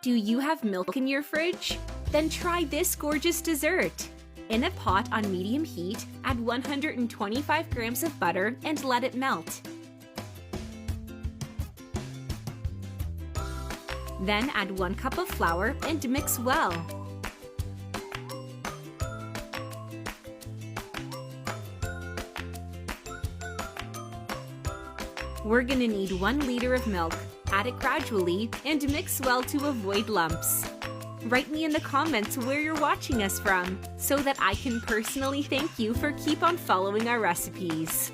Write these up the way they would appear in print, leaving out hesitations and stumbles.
Do you have milk in your fridge? Then try this gorgeous dessert. In a pot on medium heat, add 125 grams of butter and let it melt. Then add 1 cup of flour and mix well. We're gonna need 1 liter of milk. Add it gradually and mix well to avoid lumps. Write me in the comments where you're watching us from so that I can personally thank you for keep on following our recipes.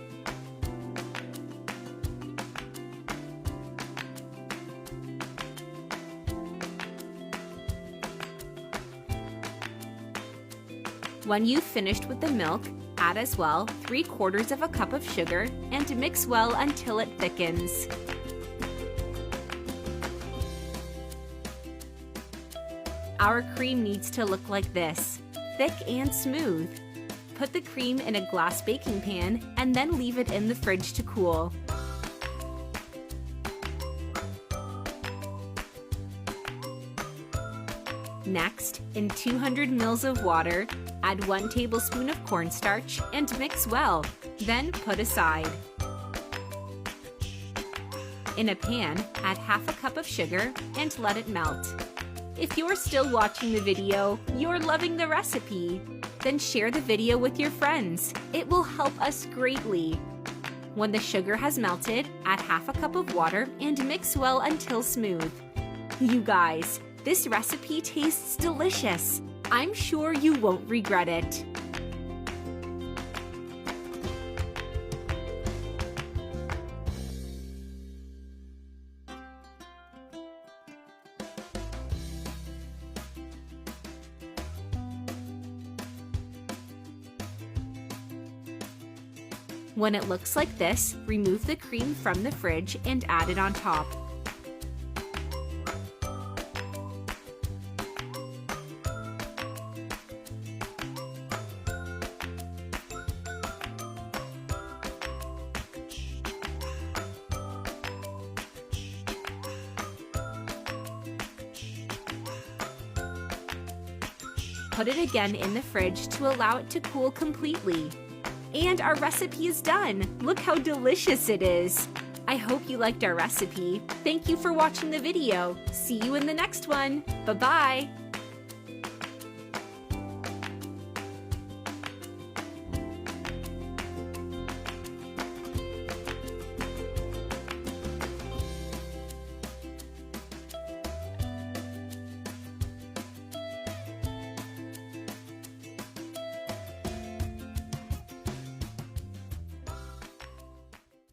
When you've finished with the milk, add as well 3/4 of a cup of sugar and mix well until it thickens. Our cream needs to look like this, thick and smooth. Put the cream in a glass baking pan and then leave it in the fridge to cool. Next, in 200 ml of water, add 1 tablespoon of cornstarch and mix well, then put aside. In a pan, add half a cup of sugar and let it melt. If you're still watching the video, you're loving the recipe. Then share the video with your friends. It will help us greatly. When the sugar has melted, add half a cup of water and mix well until smooth. You guys, this recipe tastes delicious. I'm sure you won't regret it. When it looks like this, remove the cream from the fridge and add it on top. Put it again in the fridge to allow it to cool completely. And our recipe is done! Look how delicious it is! I hope you liked our recipe. Thank you for watching the video. See you in the next one. Bye-bye!